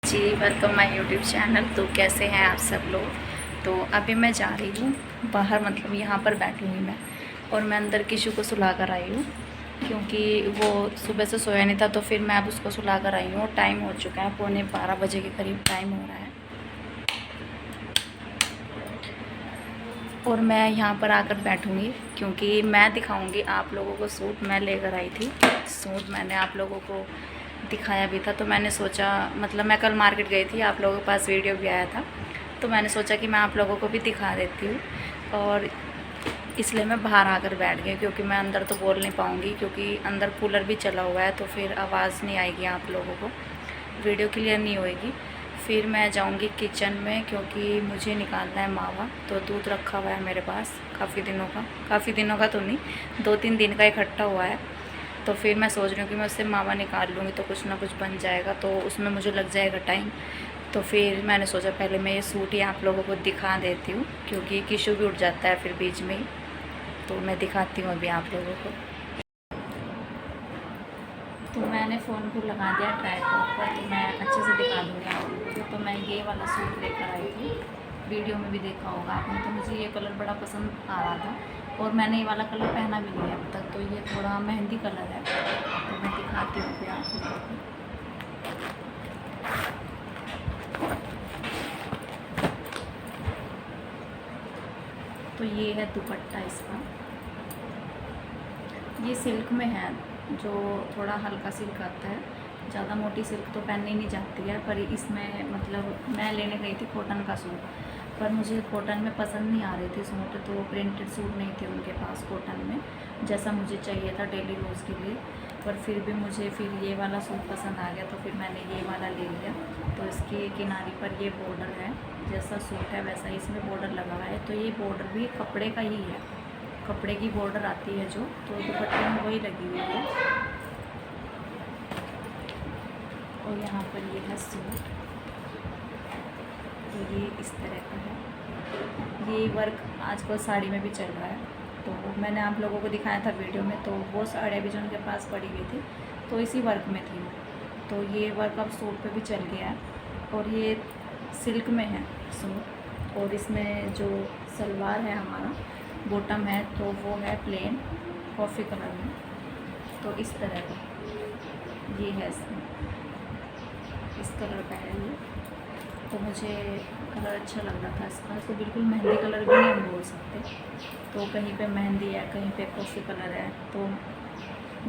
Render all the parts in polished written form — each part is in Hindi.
Ji welcome my YouTube channel. तो कैसे हैं आप सब लोग। तो अभी मैं जा रही हूँ बाहर, मतलब यहाँ पर बैठूँगी मैं, और मैं अंदर किशु को सुला कर आई हूँ क्योंकि वो सुबह से सोया नहीं था। तो फिर मैं अब उसको सुला कर आई हूँ। टाइम हो चुका है, 11:15 बजे के करीब टाइम हो रहा है। और मैं यहाँ पर आकर बैठूँगी क्योंकि मैं दिखाऊँगी आप लोगों को सूट मैं लेकर आई थी। सूट मैंने आप लोगों को दिखाया भी था, तो मैंने सोचा, मतलब मैं कल मार्केट गई थी, आप लोगों के पास वीडियो भी आया था, तो मैंने सोचा कि मैं आप लोगों को भी दिखा देती हूँ। और इसलिए मैं बाहर आकर बैठ गई क्योंकि मैं अंदर तो बोल नहीं पाऊँगी क्योंकि अंदर कूलर भी चला हुआ है, तो फिर आवाज़ नहीं आएगी, आप लोगों को वीडियो क्लियर नहीं होएगी। फिर मैं जाऊंगी किचन में क्योंकि मुझे निकालना है मावा। तो दूध रखा हुआ है मेरे पास काफ़ी दिनों का तो नहीं, 2-3 दिन का इकट्ठा हुआ है। तो फिर मैं सोच रही हूँ कि मैं उससे मावा निकाल लूँगी तो कुछ ना कुछ बन जाएगा, तो उसमें मुझे लग जाएगा टाइम। तो फिर मैंने सोचा पहले मैं ये सूट ही आप लोगों को दिखा देती हूँ क्योंकि किशु भी उठ जाता है फिर बीच में ही। तो मैं दिखाती हूँ अभी आप लोगों को। तो मैंने फ़ोन को लगा दिया ट्राइपॉड पर, तो मैं अच्छे से दिखा दूँगी आप लोगों को। तो मैं ये वाला सूट लेकर आई थी, वीडियो में भी देखा होगा आपने। तो मुझे ये कलर बड़ा पसंद आ रहा था और मैंने ये वाला कलर पहना भी नहीं है अब तक। तो ये थोड़ा मेहंदी कलर है, तो मैं दिखाती हूँ फिर आप लोगों को। तो ये है दुपट्टा इसका, ये सिल्क में है, जो थोड़ा हल्का सिल्क आता है। ज़्यादा मोटी सिल्क तो पहननी नहीं जाती है, पर इसमें मतलब मैं लेने गई थी कॉटन का सूट, पर मुझे कॉटन में पसंद नहीं आ रहे थे सूट। तो प्रिंटेड सूट नहीं थे उनके पास कॉटन में, जैसा मुझे चाहिए था डेली रोज़ के लिए। पर फिर भी मुझे फिर ये वाला सूट पसंद आ गया, तो फिर मैंने ये वाला ले लिया। तो इसकी किनारे पर ये बॉर्डर है, जैसा सूट है वैसा ही इसमें बॉर्डर लगा हुआ है। तो ये बॉर्डर भी कपड़े का ही है, कपड़े की बॉर्डर आती है जो, तो दुपट्टे में वही लगी हुई है। और यहाँ पर ये है सूट, तो ये इस तरह का है। ये वर्क आजकल साड़ी में भी चल रहा है, तो मैंने आप लोगों को दिखाया था वीडियो में। तो वो साड़ियाँ भी जो उनके पास पड़ी हुई थी तो इसी वर्क में थी। तो ये वर्क अब सूट पे भी चल गया है, और ये सिल्क में है सूट। और इसमें जो सलवार है हमारा, बॉटम है, तो वो है प्लेन कॉफ़ी कलर में। तो इस तरह का ये है, इसमें इस कलर का है ये। तो मुझे कलर अच्छा लग रहा था इसका। इसको बिल्कुल मेहंदी कलर भी नहीं हम बोल सकते, तो कहीं पे मेहंदी है, कहीं पे कॉफ़ी कलर है, तो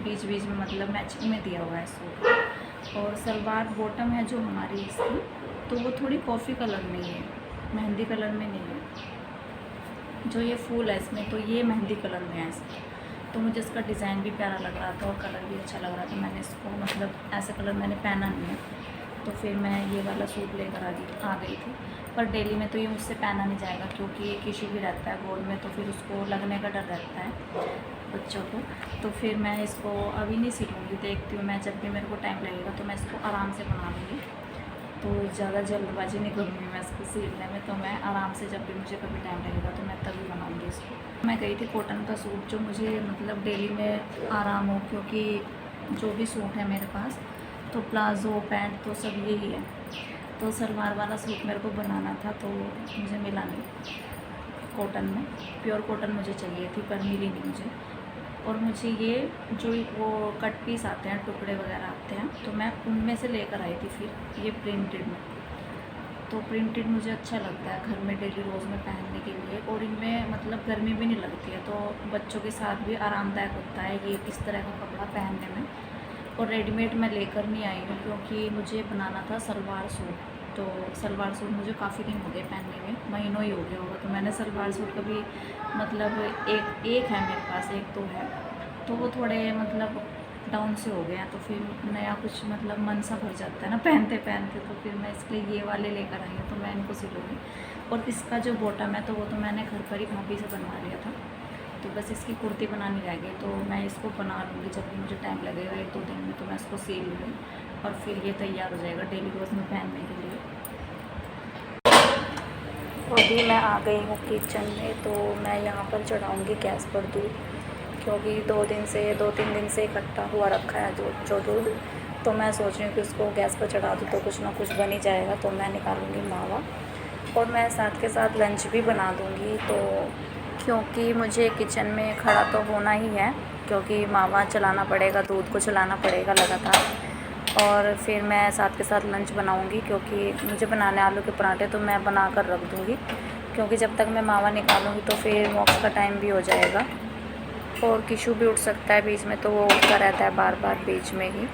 बीच बीच में मतलब मैचिंग में दिया हुआ है सूट। और सलवार बॉटम है जो हमारी इसकी, तो वो थोड़ी कॉफ़ी कलर में ही है, मेहंदी कलर में नहीं है। जो ये फूल है इसमें, तो ये मेहंदी कलर में है इसका। तो मुझे इसका डिज़ाइन भी प्यारा लग रहा था और कलर भी अच्छा लग रहा था। मैंने इसको, मतलब ऐसा कलर मैंने पहना नहीं है, तो फिर मैं ये वाला सूट लेकर आ गई थी। पर डेली में तो ये मुझसे पहना नहीं जाएगा क्योंकि एक इशू भी रहता है गोद में, तो फिर उसको लगने का डर रहता है बच्चों को। तो फिर मैं इसको अभी नहीं सिलूँगी, देखती हूँ मैं, जब भी मेरे को टाइम लगेगा तो मैं इसको आराम से बना लूँगी। तो ज़्यादा जल्दबाजी नहीं करूँगी मैं इसको सिलने में, तो मैं आराम से, जब भी मुझे कभी टाइम लगेगा तो मैं तभी बनाऊँगी इसको। मैं गई थी कॉटन का सूट जो मुझे मतलब डेली में आराम हो, क्योंकि जो भी सूट है मेरे पास तो प्लाज़ो पैंट तो सब यही है। तो सलवार वाला सूट मेरे को बनाना था, तो मुझे मिला नहीं कॉटन में। प्योर कॉटन मुझे चाहिए थी पर मिली नहीं मुझे। और मुझे ये जो वो कट पीस आते हैं, टुकड़े वगैरह आते हैं, तो मैं उनमें से लेकर आई थी फिर ये प्रिंटेड में। तो प्रिंटेड मुझे अच्छा लगता है घर में डेली रोज़ में पहनने के लिए, और इनमें मतलब गर्मी भी नहीं लगती है, तो बच्चों के साथ भी आरामदायक होता है ये इस तरह का कपड़ा पहनने में। और रेडीमेड मैं लेकर नहीं आई हूँ क्योंकि मुझे बनाना था सलवार सूट। तो सलवार सूट मुझे काफ़ी दिन हो गए पहनने में, महीनों ही हो गया होगा। तो मैंने सलवार सूट कभी, मतलब एक है मेरे पास, एक तो है, तो वो थोड़े मतलब डाउन से हो गए हैं। तो फिर नया कुछ मतलब मन सा भर जाता है ना पहनते पहनते, तो फिर मैं इसलिए ये वाले लेकर आई हूँ। तो मैं इनको सिलूँगी। और इसका जो बॉटम है, तो वो तो मैंने घर पर ही भाभी से बनवा लिया था, तो बस इसकी कुर्ती बनानी रह गई। तो मैं इसको बना लूँगी जब भी मुझे टाइम लगेगा, 1-2 दिन में, तो मैं इसको सिल लूँगी और फिर ये तैयार हो जाएगा डेली रोज़ में पहनने के लिए। तो अभी मैं आ गई हूँ किचन में, तो मैं यहाँ पर चढ़ाऊँगी गैस पर दूध, क्योंकि 2-3 दिन से इकट्ठा हुआ रखा है जो दूध, तो मैं सोच रही हूँ कि उसको गैस पर चढ़ा दूँ तो कुछ ना कुछ बन ही जाएगा। तो मैं निकालूँगी मावा और मैं साथ के साथ लंच भी बना दूँगी। तो क्योंकि मुझे किचन में खड़ा तो होना ही है, क्योंकि मावा चलाना पड़ेगा, दूध को चलाना पड़ेगा लगातार। और फिर मैं साथ के साथ लंच बनाऊँगी, क्योंकि मुझे बनाने आलू के पराठे तो मैं बना कर रख दूँगी, क्योंकि जब तक मैं मावा निकालूँगी तो फिर मोक्ष का टाइम भी हो जाएगा। और किशु भी उठ सकता है बीच में, तो वो उठता रहता है बार बार बीच में ही।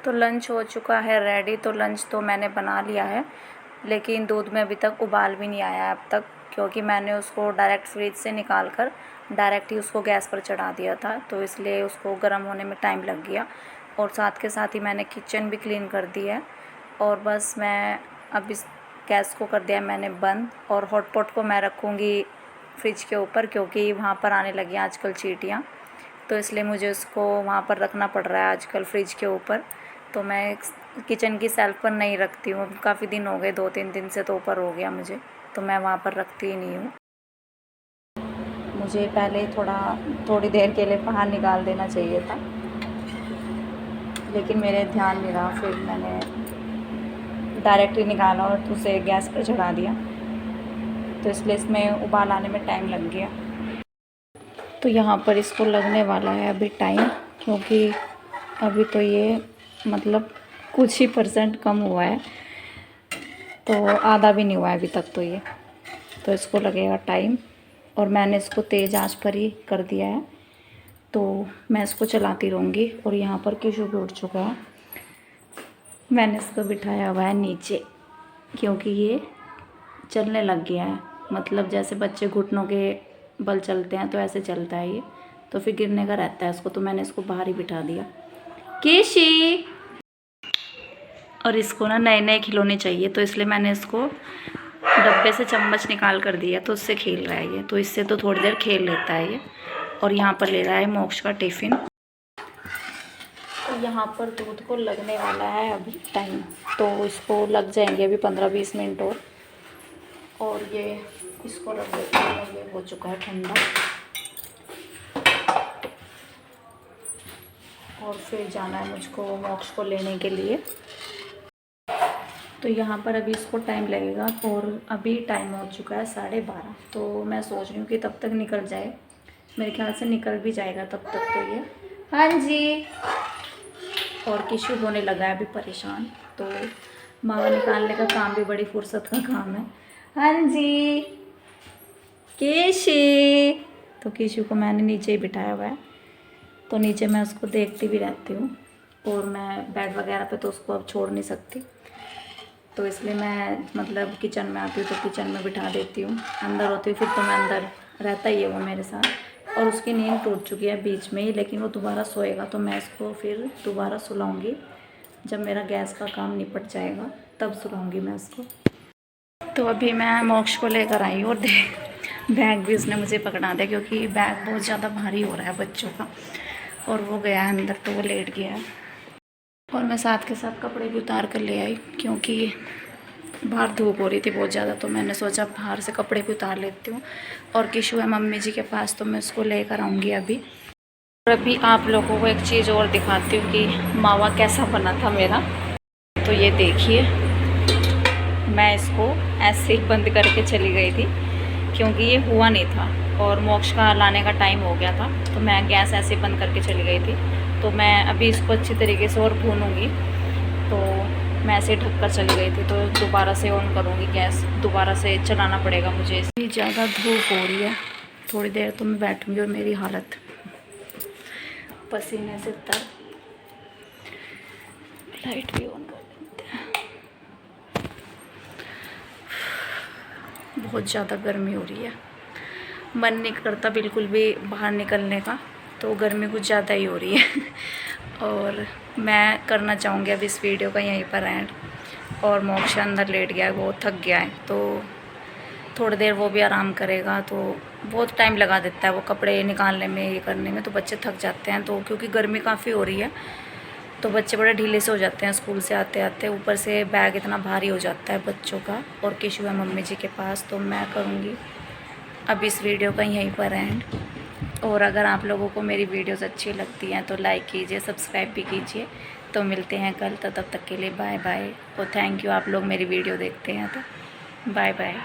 तो लंच हो चुका है रेडी। तो लंच तो मैंने बना लिया है, लेकिन दूध में अभी तक उबाल भी नहीं आया अब तक, क्योंकि मैंने उसको डायरेक्ट फ्रिज से निकाल कर डायरेक्ट ही उसको गैस पर चढ़ा दिया था, तो इसलिए उसको गर्म होने में टाइम लग गया। और साथ के साथ ही मैंने किचन भी क्लीन कर दी है। और बस मैं अब इस गैस को कर दिया मैंने बंद। और हॉटपॉट को मैं रखूँगी फ्रिज के ऊपर, क्योंकि वहाँ पर आने लगी आजकल चींटियाँ, तो इसलिए मुझे उसको वहाँ पर रखना पड़ रहा है आजकल फ्रिज के ऊपर। तो मैं किचन की सेल्फ पर नहीं रखती हूँ, काफ़ी दिन हो गए, 2-3 दिन से तो ऊपर हो गया मुझे, तो मैं वहाँ पर रखती ही नहीं हूँ। मुझे पहले थोड़ी देर के लिए बाहर निकाल देना चाहिए था, लेकिन मेरे ध्यान नहीं रहा, फिर मैंने डायरेक्ट ही निकाला और उसे गैस पर चढ़ा दिया, तो इसलिए इसमें उबाल आने में टाइम लग गया। तो यहाँ पर इसको लगने वाला है अभी टाइम, क्योंकि अभी तो ये मतलब कुछ ही % कम हुआ है, तो आधा भी नहीं हुआ है अभी तक तो ये, तो इसको लगेगा टाइम। और मैंने इसको तेज़ आंच पर ही कर दिया है, तो मैं इसको चलाती रहूँगी। और यहाँ पर किशु भी उठ चुका है, मैंने इसको बिठाया हुआ है नीचे, क्योंकि ये चलने लग गया है, मतलब जैसे बच्चे घुटनों के बल चलते हैं तो ऐसे चलता है ये, तो फिर गिरने का रहता है इसको, तो मैंने इसको बाहर ही बिठा दिया। केशी, और इसको ना नए नए खिलौने चाहिए, तो इसलिए मैंने इसको डब्बे से चम्मच निकाल कर दिया, तो उससे खेल रहा है ये, तो इससे तो थोड़ी देर खेल लेता है ये। और यहाँ पर ले रहा है मोक्ष का टिफ़िन। तो यहाँ पर दूध को लगने वाला है अभी टाइम, तो इसको लग जाएंगे अभी 15-20 मिनट और ये इसको रख देते हैं, ये हो चुका है ठंडा। और फिर जाना है मुझको मोक्ष को लेने के लिए। तो यहाँ पर अभी इसको टाइम लगेगा, और अभी टाइम हो चुका है 12:30, तो मैं सोच रही हूँ कि तब तक निकल जाए, मेरे ख्याल से निकल भी जाएगा तब तक तो ये। हाँ जी। और किशु होने लगा है अभी परेशान, तो मावा निकालने का काम भी बड़ी फुर्सत का काम है। हाँ जी केशी। तो किशु को मैंने नीचे ही बिठाया हुआ है, तो नीचे मैं उसको देखती भी रहती हूँ, और मैं बेड वगैरह पे तो उसको अब छोड़ नहीं सकती, तो इसलिए मैं मतलब किचन में आती हूँ तो किचन में बिठा देती हूँ, अंदर होती हूँ फिर तो मैं अंदर रहता ही है वो मेरे साथ। और उसकी नींद टूट चुकी है बीच में ही, लेकिन वो दोबारा सोएगा, तो मैं इसको फिर दोबारा सुलाऊँगी जब मेरा गैस का काम निपट जाएगा, तब सुलाऊँगी मैं उसको। तो अभी मैं मोक्ष को लेकर आई हूँ, और बैग भी उसने मुझे पकड़ा दिया, क्योंकि बैग बहुत ज़्यादा भारी हो रहा है बच्चों का, और वो गया है अंदर, तो वो लेट गया है। और मैं साथ के साथ कपड़े भी उतार कर ले आई, क्योंकि बाहर धूप हो रही थी बहुत ज़्यादा, तो मैंने सोचा बाहर से कपड़े भी उतार लेती हूँ। और किशु है मम्मी जी के पास, तो मैं उसको लेकर आऊँगी अभी। और अभी आप लोगों को एक चीज़ और दिखाती हूँ कि मावा कैसा बना था मेरा। तो ये देखिए, मैं इसको ऐसे ही बंद करके चली गई थी क्योंकि ये हुआ नहीं था और मोक्ष का लाने का टाइम हो गया था, तो मैं गैस ऐसे बंद करके चली गई थी। तो मैं अभी इसको अच्छी तरीके से और भूनूंगी, तो मैं ऐसे ढक कर चली गई थी, तो दोबारा से ऑन करूँगी गैस, दोबारा से चलाना पड़ेगा मुझे। इतनी ज़्यादा धूप हो रही है, थोड़ी देर तो मैं बैठूँगी और मेरी हालत पसीने से तर। लाइट भी ऑन कर देते हैं। बहुत ज़्यादा गर्मी हो रही है, मन नहीं करता बिल्कुल भी बाहर निकलने का, तो गर्मी कुछ ज़्यादा ही हो रही है। और मैं करना चाहूँगी अब इस वीडियो का यहीं पर एंड। और मोक्ष अंदर लेट गया है, वो थक गया है, तो थोड़ी देर वो भी आराम करेगा। तो बहुत टाइम लगा देता है वो कपड़े निकालने में, ये करने में, तो बच्चे थक जाते हैं। तो क्योंकि गर्मी काफ़ी हो रही है, तो बच्चे बड़े ढीले से हो जाते हैं स्कूल से आते आते, ऊपर से बैग इतना भारी हो जाता है बच्चों का। और किशु है मम्मी जी के पास, तो मैं करूँगी अब इस वीडियो का यहीं पर एंड। और अगर आप लोगों को मेरी वीडियोस अच्छी लगती हैं तो लाइक कीजिए, सब्सक्राइब भी कीजिए। तो मिलते हैं कल, तो तब तक के लिए बाय बाय। और थैंक यू, आप लोग मेरी वीडियो देखते हैं, तो बाय बाय।